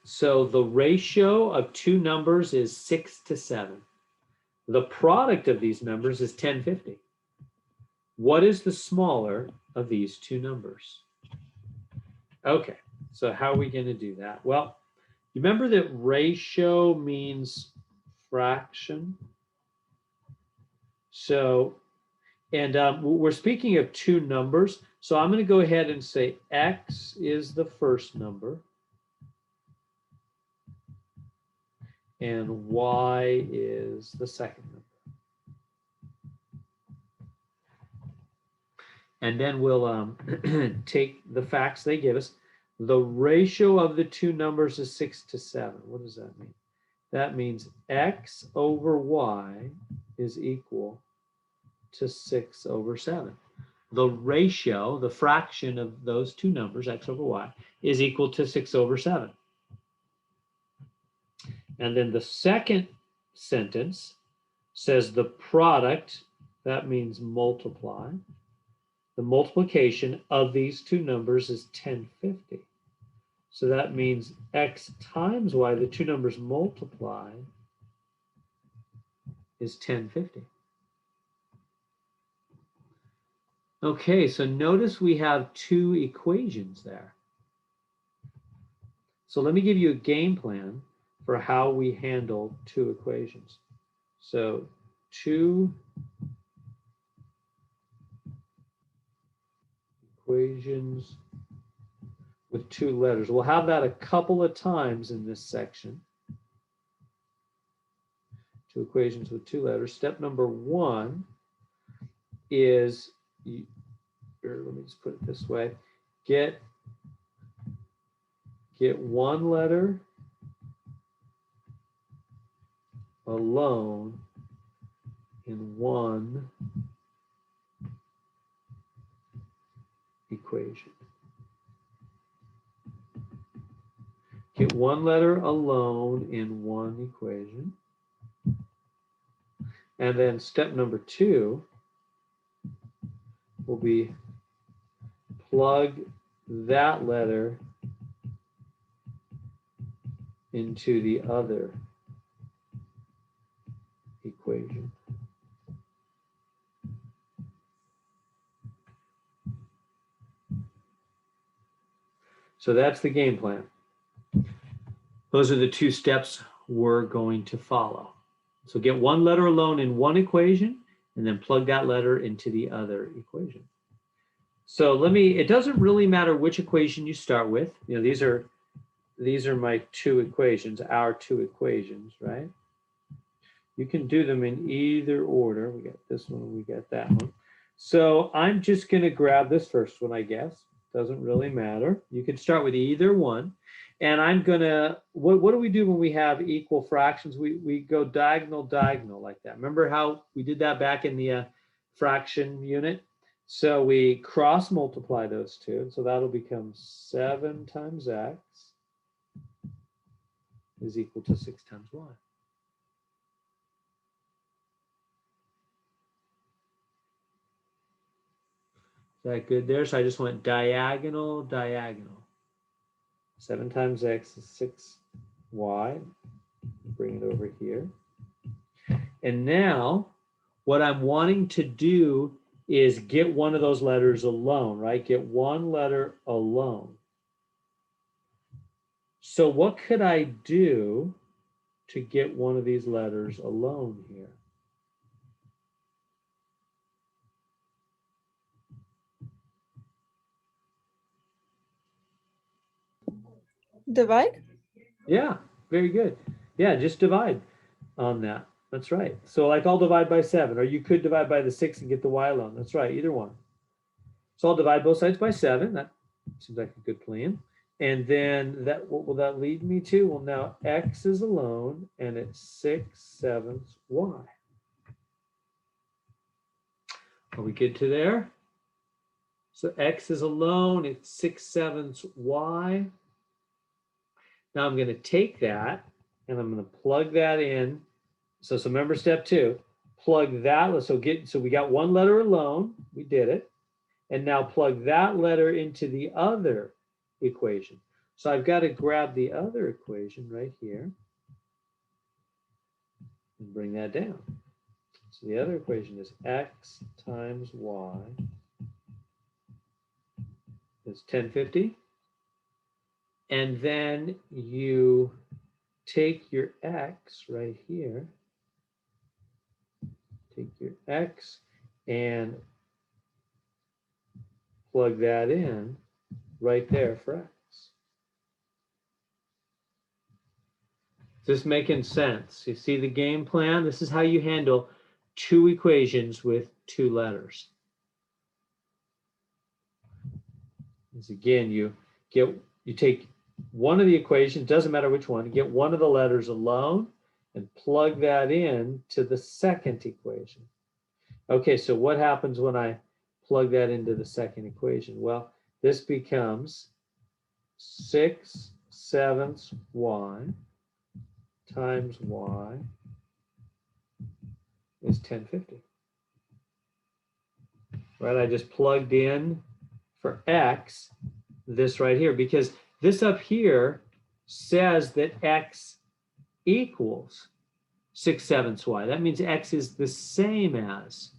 So the ratio of two numbers is 6 to 7. The product of these numbers is 1050. What is the smaller of these two numbers? Okay, so how are we going to do that? Well, you remember that ratio means fraction. So, and we're speaking of two numbers. So I'm going to go ahead and say x is the first number and y is the second number. And then we'll take the facts they give us. The ratio of the two numbers is 6 to 7. What does that mean? That means x over y is equal to 6 over 7. The ratio, the fraction of those two numbers, x over y, is equal to 6 over 7. And then the second sentence says the product, that means multiply. The multiplication of these two numbers is 1050. So that means x times y, the two numbers multiply, is 1050. Okay, so notice we have two equations there. So let me give you a game plan for how we handle two equations. So two equations with two letters. We'll have that a couple of times in this section. Two equations with two letters. Step number one is, let me just put it this way, get one letter alone in one equation. Get one letter alone in one equation. And then step number two will be plug that letter into the other equation. So that's the game plan. Those are the two steps we're going to follow. So get one letter alone in one equation and then plug that letter into the other equation. So it doesn't really matter which equation you start with. You know, these are my two equations, our two equations, right? You can do them in either order. We got this one, we got that one. So I'm just going to grab this first one, I guess. Doesn't really matter. You can start with either one. And I'm going to, what do we do when we have equal fractions? We go diagonal, diagonal like that. Remember how we did that back in the fraction unit? So we cross multiply those two. So that'll become 7 times x is equal to 6 times y. Is that good there? So I just went diagonal, diagonal. 7 times x is 6y. Bring it over here. And now what I'm wanting to do is get one of those letters alone, right? Get one letter alone. So what could I do to get one of these letters alone here? Divide? Yeah, very good. Yeah, just divide on that. That's right. So like I'll divide by 7, or you could divide by the 6 and get the y alone. That's right, either one. So I'll divide both sides by 7. That seems like a good plan. And then what will that lead me to? Well, now x is alone and it's 6/7 y. Are we good to there? So x is alone, it's 6/7 y. Now I'm going to take that and I'm going to plug that in. So remember step 2, plug that. So we got one letter alone. We did it. And now plug that letter into the other equation. So I've got to grab the other equation right here and bring that down. So the other equation is x times y is 1050. And then you take your x right here, take your x and plug that in right there for x. Is this making sense? You see the game plan? This is how you handle two equations with two letters. As again, you take one of the equations, doesn't matter which one, you get one of the letters alone and plug that in to the second equation. Okay, so what happens when I plug that into the second equation? Well, this becomes 6/7 y times y is 1050. Right, I just plugged in for x this right here, because this up here says that x equals 6/7 y. That means x is the same as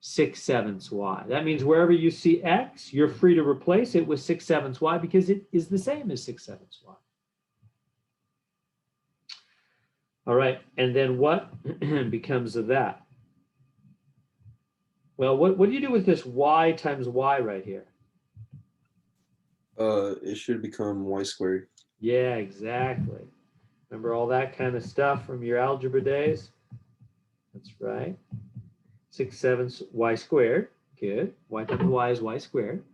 6/7 y. That means wherever you see x, you're free to replace it with 6/7 y because it is the same as 6/7 y. All right, and then what becomes of that? Well, what do you do with this y times y right here? It should become y squared. Yeah, exactly. Remember all that kind of stuff from your algebra days? That's right. 6/7 y squared. Good. Y times y is y squared.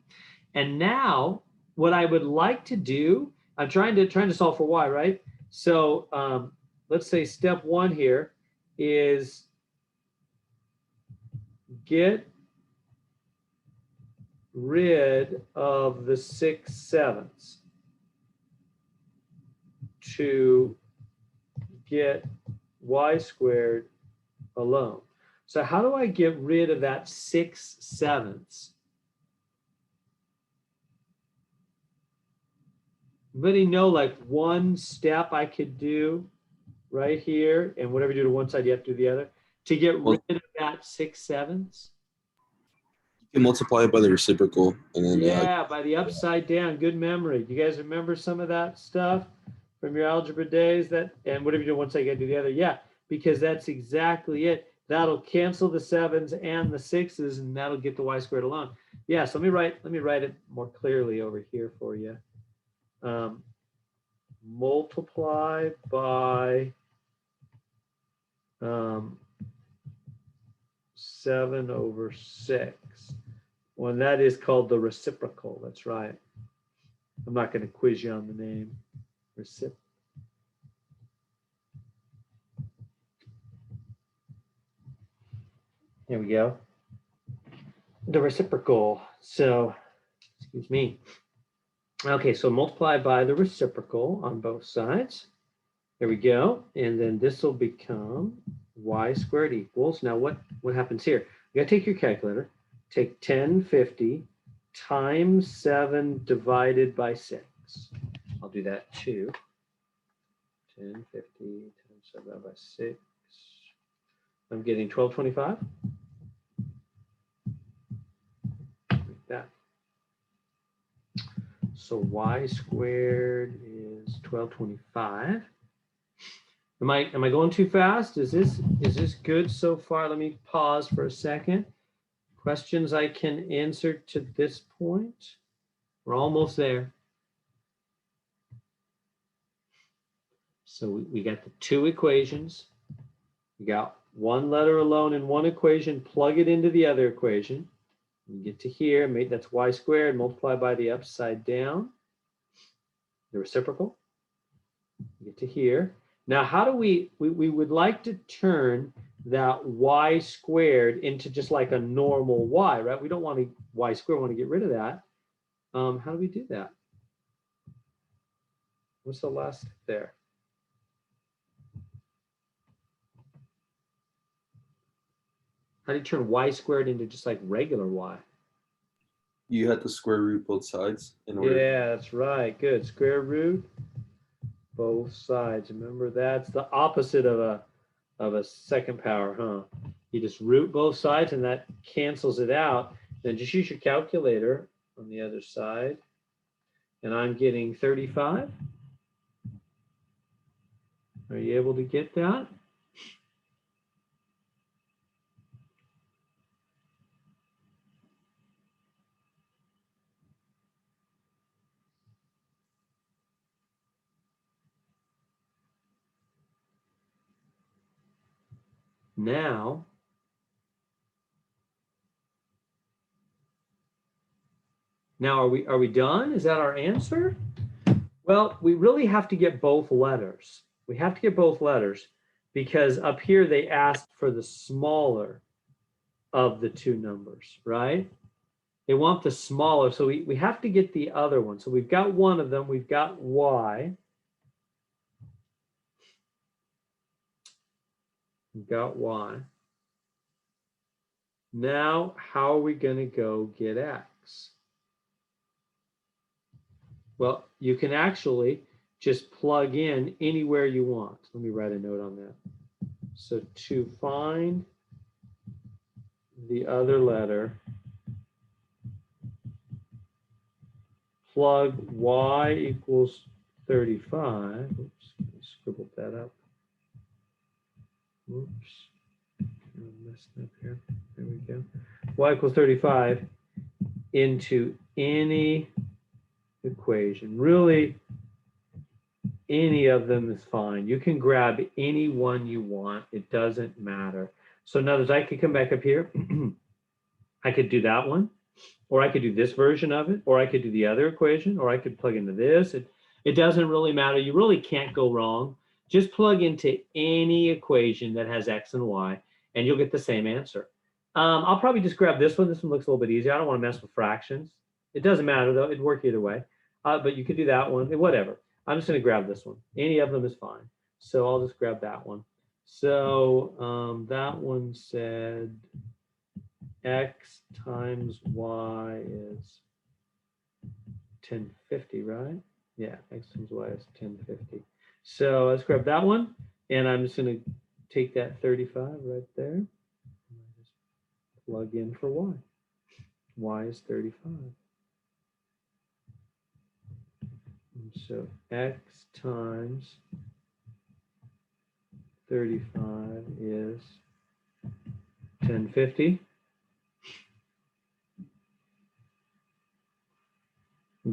And now what I would like to do, I'm trying to solve for y, right? So let's say step one here is get rid of the 6/7 to get y squared alone. So how do I get rid of that 6/7? Anybody know like one step I could do right here, and whatever you do to one side, you have to do the other, to get rid of that 6/7? You can multiply it by the reciprocal, and then Yeah, by the upside down. Good memory. You guys remember some of that stuff from your algebra days? That, and whatever you do one side, you got to do the other. Yeah, because that's exactly it. That'll cancel the 7s and the 6s, and that'll get the y squared alone. Yeah, so let me write it more clearly over here for you. Multiply by 7/6. Well, that is called the reciprocal. That's right. I'm not going to quiz you on the name. Here we go. The reciprocal. So, excuse me. Okay, so multiply by the reciprocal on both sides. There we go. And then this will become y squared equals. Now what happens here? You got to take your calculator. Take 1050 times 7 divided by 6. I'll do that too. 1050 times 7 divided by 6. I'm getting 1225. Like that. So y squared is 1225. Am I going too fast? Is this good so far? Let me pause for a second. Questions I can answer to this point? We're almost there. So we got the two equations. We got one letter alone in one equation, plug it into the other equation. We get to here, that's y squared, multiply by the upside down, the reciprocal. We get to here. Now, how do we would like to turn that y squared into just like a normal y, right? We don't want to y squared, we want to get rid of that. How do we do that? What's the last step there? How do you turn y squared into just like regular y? You had to square root both sides in order. Yeah, that's right. Good. Square root both sides. Remember, that's the opposite of a second power, huh? You just root both sides and that cancels it out. Then just use your calculator on the other side. And I'm getting 35. Are you able to get that? Now, are we done? Is that our answer? Well, we really have to get both letters. We have to get both letters because up here they asked for the smaller of the two numbers, right? They want the smaller, so we have to get the other one. So we've got one of them, we've got y. We've got y. Now, how are we going to go get x? Well, you can actually just plug in anywhere you want. Let me write a note on that. So to find the other letter, plug y equals 35. Oops, I scribbled that up. Oops, I messed up here. There we go. Y equals 35 into any equation. Really, any of them is fine. You can grab any one you want. It doesn't matter. So in other words, I could come back up here. I could do that one, or I could do this version of it, or I could do the other equation, or I could plug into this. It doesn't really matter. You really can't go wrong. Just plug into any equation that has x and y, and you'll get the same answer. I'll probably just grab this one. This one looks a little bit easier. I don't want to mess with fractions. It doesn't matter, though. It'd work either way. But you could do that one, whatever. I'm just going to grab this one. Any of them is fine. So I'll just grab that one. So that one said x times y is 1050, right? Yeah, x times y is 1050. So let's grab that one. And I'm just going to take that 35 right there. And just plug in for y. Y is 35. And so x times 35 is 1050.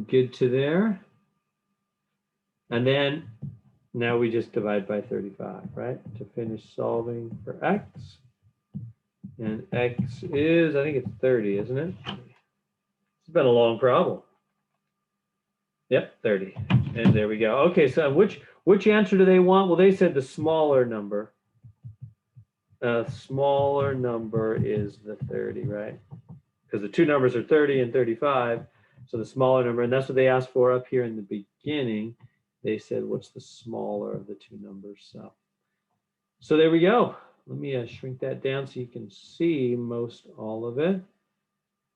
Good to there. And then now we just divide by 35, right? To finish solving for x. And x is, I think it's 30, isn't it? It's been a long problem. Yep, 30. And there we go. Okay, so which answer do they want? Well, they said the smaller number. Smaller number is the 30, right? Because the two numbers are 30 and 35. So the smaller number, and that's what they asked for up here in the beginning. They said, what's the smaller of the two numbers? So there we go. Let me shrink that down so you can see most all of it.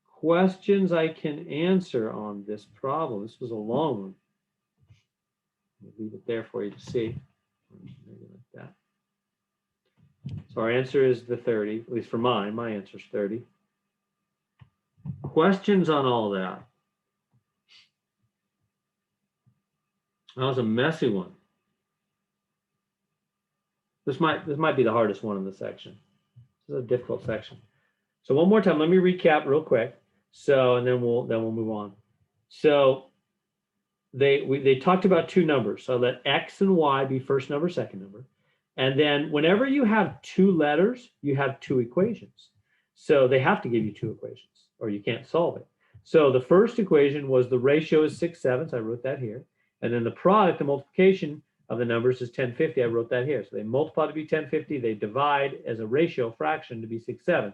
Questions I can answer on this problem. This was a long one. I'll leave it there for you to see. Maybe like that. So our answer is the 30, at least for mine. My answer is 30. Questions on all that? That was a messy one. This might be the hardest one in the section. This is a difficult section. So one more time, let me recap real quick. So and then we'll move on. So they talked about two numbers. So let x and y be first number, second number. And then whenever you have two letters, you have two equations. So they have to give you two equations or you can't solve it. So the first equation was the ratio is 6/7. I wrote that here. And then the product, the multiplication of the numbers is 1050. I wrote that here. So they multiply to be 1050. They divide as a ratio fraction to be 6/7.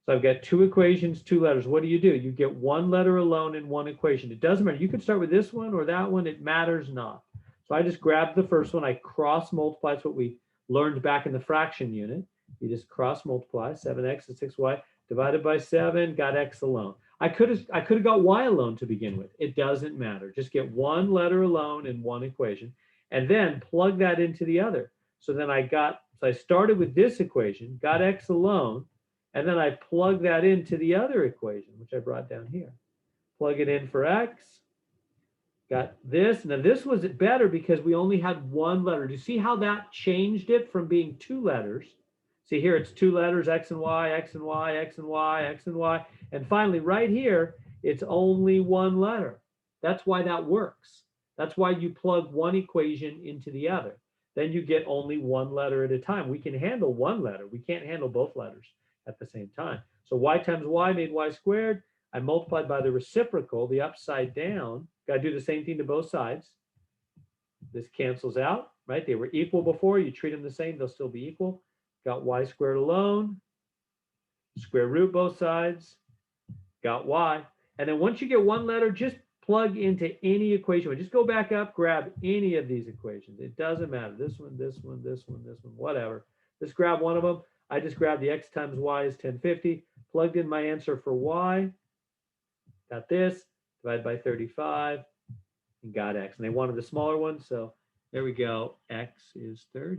So I've got two equations, two letters. What do? You get one letter alone in one equation. It doesn't matter. You could start with this one or that one. It matters not. So I just grabbed the first one. I cross multiply. It's what we learned back in the fraction unit. You just cross multiply. 7x is 6y divided by 7, got x alone. I could have got y alone to begin with. It doesn't matter. Just get one letter alone in one equation and then plug that into the other. So then I started with this equation, got x alone, and then I plug that into the other equation, which I brought down here. Plug it in for x, got this. Now this was better because we only had one letter. Do you see how that changed it from being two letters? See here, it's two letters, x and y, x and y, x and y, x and y. And finally, right here, it's only one letter. That's why that works. That's why you plug one equation into the other. Then you get only one letter at a time. We can handle one letter. We can't handle both letters at the same time. So y times y made y squared. I multiplied by the reciprocal, the upside down. Got to do the same thing to both sides. This cancels out, right? They were equal before. You treat them the same, they'll still be equal. Got y squared alone. Square root both sides. Got y. And then once you get one letter, just plug into any equation. Just go back up, grab any of these equations. It doesn't matter. This one, this one, this one, this one, whatever. Just grab one of them. I just grabbed the x times y is 1050. Plugged in my answer for y. Got this. Divided by 35. And got x. And they wanted the smaller one. So there we go. X is 30.